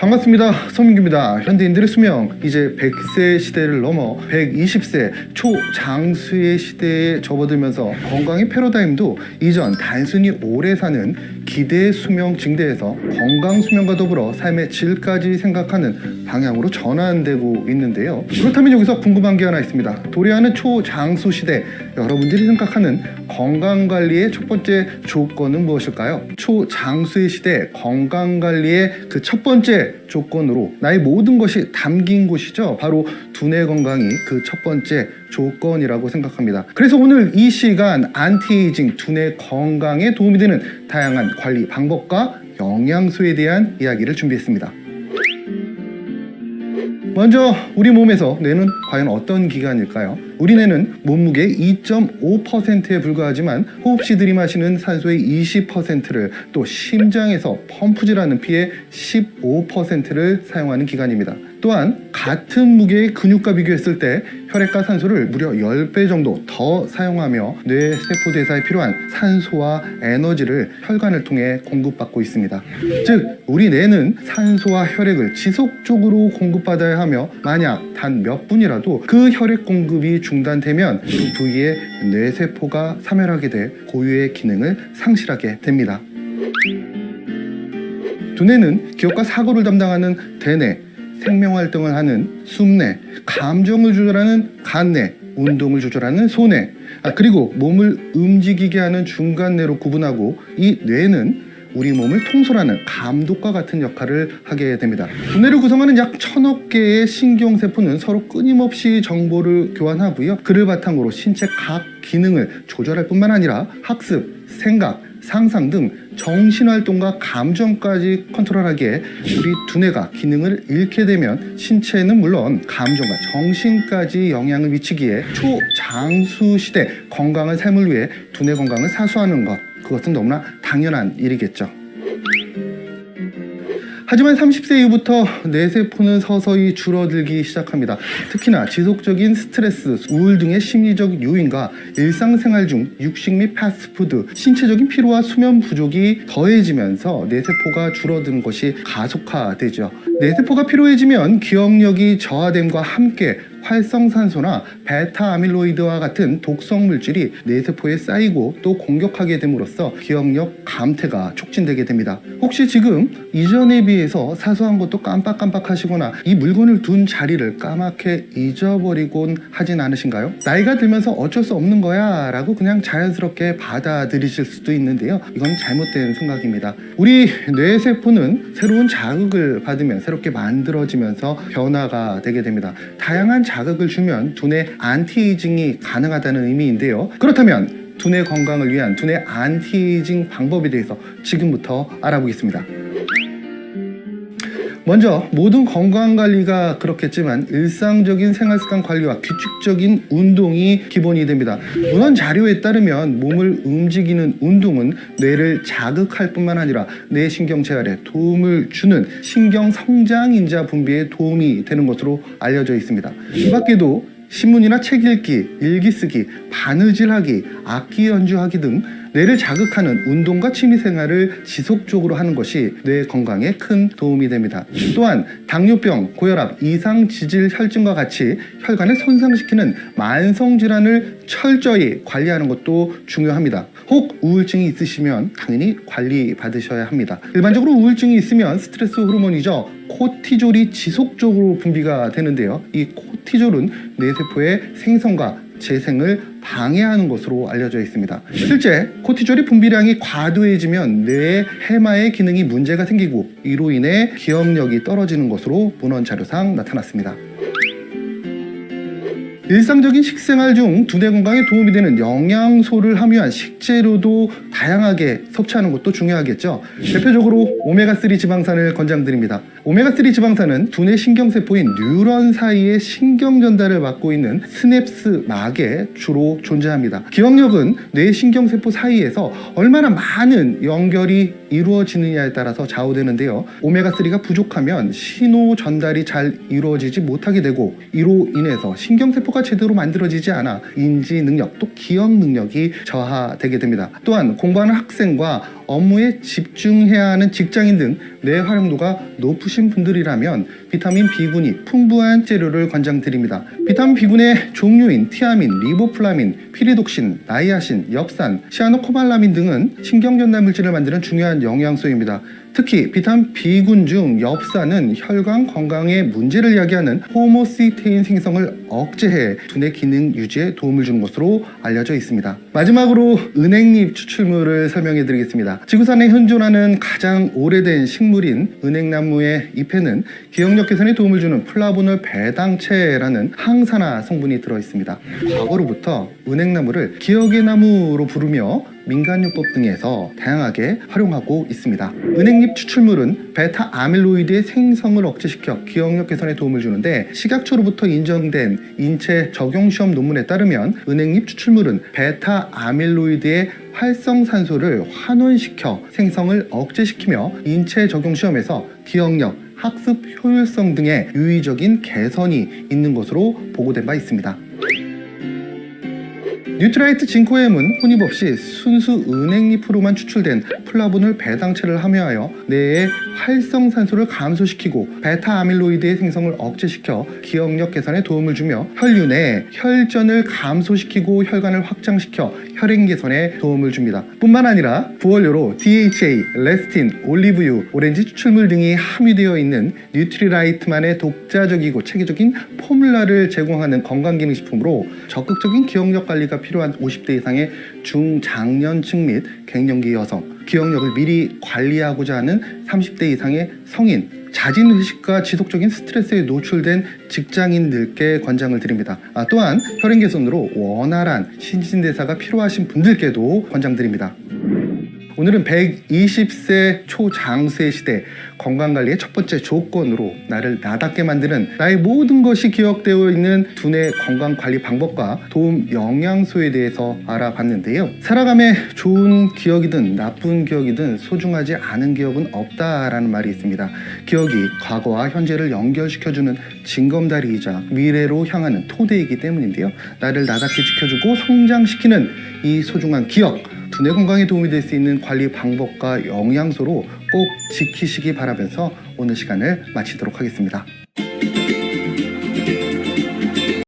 반갑습니다. 서민규입니다. 현대인들의 수명 이제 100세 시대를 넘어 120세 초장수의 시대에 접어들면서 건강의 패러다임도 이전 단순히 오래 사는 기대 수명 증대에서 건강 수명과 더불어 삶의 질까지 생각하는 방향으로 전환되고 있는데요. 그렇다면 여기서 궁금한 게 하나 있습니다. 도래하는 초장수 시대, 여러분들이 생각하는 건강관리의 첫 번째 조건은 무엇일까요? 초장수의 시대 건강관리의 그 첫 번째 조건으로 나의 모든 것이 담긴 곳이죠. 바로 두뇌 건강이 그 첫 번째 조건이라고 생각합니다. 그래서 오늘 이 시간 안티에이징 두뇌 건강에 도움이 되는 다양한 관리 방법과 영양소에 대한 이야기를 준비했습니다. 먼저 우리 몸에서 뇌는 과연 어떤 기관일까요? 우리 뇌는 몸무게의 2.5%에 불과하지만 호흡시 들이마시는 산소의 20%를 또 심장에서 펌프질하는 피의 15%를 사용하는 기관입니다. 또한 같은 무게의 근육과 비교했을 때 혈액과 산소를 무려 10배 정도 더 사용하며 뇌 세포 대사에 필요한 산소와 에너지를 혈관을 통해 공급받고 있습니다. 즉 우리 뇌는 산소와 혈액을 지속적으로 공급받아야 하며 만약 단 몇 분이라도 그 혈액 공급이 중단되면 그 부위의 뇌세포가 사멸하게 돼 고유의 기능을 상실하게 됩니다. 두뇌는 기억과 사고를 담당하는 대뇌, 생명활동을 하는 숨뇌, 감정을 조절하는 간뇌, 운동을 조절하는 소뇌, 그리고 몸을 움직이게 하는 중간뇌로 구분하고 이 뇌는 우리 몸을 통솔하는 감독과 같은 역할을 하게 됩니다. 두뇌를 구성하는 약 1000억 개의 신경세포는 서로 끊임없이 정보를 교환하고요. 그를 바탕으로 신체 각 기능을 조절할 뿐만 아니라 학습, 생각, 상상 등 정신활동과 감정까지 컨트롤하기에 우리 두뇌가 기능을 잃게 되면 신체는 물론 감정과 정신까지 영향을 미치기에 초장수 시대 건강한 삶을 위해 두뇌 건강을 사수하는 것, 그것은 너무나 당연한 일이겠죠. 하지만 30세 이후부터 뇌세포는 서서히 줄어들기 시작합니다. 특히나 지속적인 스트레스, 우울 등의 심리적 요인과 일상생활 중 육식 및 패스트푸드, 신체적인 피로와 수면 부족이 더해지면서 뇌세포가 줄어드는 것이 가속화되죠. 뇌세포가 피로해지면 기억력이 저하됨과 함께 활성산소나 베타 아밀로이드와 같은 독성 물질이 뇌세포에 쌓이고 또 공격하게 됨으로써 기억력 감퇴가 촉진되게 됩니다. 혹시 지금 이전에 비해서 사소한 것도 깜빡깜빡하시거나 이 물건을 둔 자리를 까맣게 잊어버리곤 하진 않으신가요? 나이가 들면서 어쩔 수 없는 거야 라고 그냥 자연스럽게 받아들이실 수도 있는데요. 이건 잘못된 생각입니다. 우리 뇌세포는 새로운 자극을 받으면 새롭게 만들어지면서 변화가 되게 됩니다. 다양한 자극을 주면 두뇌 안티에이징이 가능하다는 의미인데요. 그렇다면 두뇌 건강을 위한 두뇌 안티에이징 방법에 대해서 지금부터 알아보겠습니다. 먼저 모든 건강관리가 그렇겠지만 일상적인 생활습관 관리와 규칙적인 운동이 기본이 됩니다. 문헌 자료에 따르면 몸을 움직이는 운동은 뇌를 자극할 뿐만 아니라 뇌 신경 재활에 도움을 주는 신경 성장인자 분비에 도움이 되는 것으로 알려져 있습니다. 이 밖에도 신문이나 책 읽기, 일기 쓰기, 바느질하기, 악기 연주하기 등 뇌를 자극하는 운동과 취미생활을 지속적으로 하는 것이 뇌 건강에 큰 도움이 됩니다. 또한 당뇨병, 고혈압, 이상지질 혈증과 같이 혈관을 손상시키는 만성질환을 철저히 관리하는 것도 중요합니다. 혹 우울증이 있으시면 당연히 관리 받으셔야 합니다. 일반적으로 우울증이 있으면 스트레스 호르몬이죠. 코티졸이 지속적으로 분비가 되는데요. 이 코티졸은 뇌세포의 생성과 재생을 방해하는 것으로 알려져 있습니다. 실제 코티졸이 분비량이 과도해지면 뇌의 해마의 기능이 문제가 생기고 이로 인해 기억력이 떨어지는 것으로 문헌 자료상 나타났습니다. 일상적인 식생활 중 두뇌 건강에 도움이 되는 영양소를 함유한 식재료도 다양하게 섭취하는 것도 중요하겠죠. 대표적으로 오메가3 지방산을 권장드립니다. 오메가3 지방산은 두뇌 신경세포인 뉴런 사이의 신경 전달을 맡고 있는 스냅스 막에 주로 존재합니다. 기억력은 뇌 신경세포 사이에서 얼마나 많은 연결이 이루어지느냐에 따라서 좌우되는데요. 오메가3가 부족하면 신호 전달이 잘 이루어지지 못하게 되고 이로 인해서 신경세포가 제대로 만들어지지 않아 인지 능력 또 기억 능력이 저하되게 됩니다. 또한 공부하는 학생과 업무에 집중해야 하는 직장인 등 뇌 활용도가 높으신 분들이라면 비타민 B군이 풍부한 재료를 권장드립니다. 비타민 B군의 종류인 티아민, 리보플라민, 피리독신, 나이아신, 엽산, 시아노코발라민 등은 신경전달 물질을 만드는 중요한 영양소입니다. 특히 비타민 B군 중 엽산은 혈관 건강에 문제를 야기하는 호모시스테인 생성을 억제해 두뇌 기능 유지에 도움을 주는 것으로 알려져 있습니다. 마지막으로 은행잎 추출물을 설명해 드리겠습니다. 지구상에 현존하는 가장 오래된 식물인 은행나무의 잎에는 기억력 개선에 도움을 주는 플라보놀 배당체라는 항산화 성분이 들어 있습니다. 과거로부터 은행나무를 기억의 나무로 부르며 민간요법 등에서 다양하게 활용하고 있습니다. 은행잎 추출물은 베타 아밀로이드의 생성을 억제시켜 기억력 개선에 도움을 주는데, 식약처로부터 인정된 인체 적용 시험 논문에 따르면 은행잎 추출물은 베타 아밀로이드의 활성산소를 환원시켜 생성을 억제시키며 인체 적용 시험에서 기억력, 학습 효율성 등의 유의적인 개선이 있는 것으로 보고된 바 있습니다. 뉴트라이트 진코엠은 혼입 없이 순수 은행잎으로만 추출된 플라보놀 배당체를 함유하여 뇌의 활성산소를 감소시키고 베타 아밀로이드의 생성을 억제시켜 기억력 개선에 도움을 주며 혈류 내 혈전을 감소시키고 혈관을 확장시켜 혈행 개선에 도움을 줍니다. 뿐만 아니라 부원료로 DHA, 레스틴, 올리브유, 오렌지 추출물 등이 함유되어 있는 뉴트리라이트만의 독자적이고 체계적인 포뮬라를 제공하는 건강기능식품으로 적극적인 기억력 관리가 필요한 50대 이상의 중장년층 및 갱년기 여성, 기억력을 미리 관리하고자 하는 30대 이상의 성인, 잦은 회식과 지속적인 스트레스에 노출된 직장인들께 권장을 드립니다. 또한 혈행 개선으로 원활한 신진대사가 필요하신 분들께도 권장드립니다. 오늘은 120세 초장수의 시대, 건강관리의 첫 번째 조건으로 나를 나답게 만드는 나의 모든 것이 기억되어 있는 두뇌 건강관리 방법과 도움 영양소에 대해서 알아봤는데요. 살아감에 좋은 기억이든 나쁜 기억이든 소중하지 않은 기억은 없다라는 말이 있습니다. 기억이 과거와 현재를 연결시켜주는 징검다리이자 미래로 향하는 토대이기 때문인데요. 나를 나답게 지켜주고 성장시키는 이 소중한 기억, 두뇌 건강에 도움이 될 수 있는 관리 방법과 영양소로 꼭 지키시기 바라면서 오늘 시간을 마치도록 하겠습니다.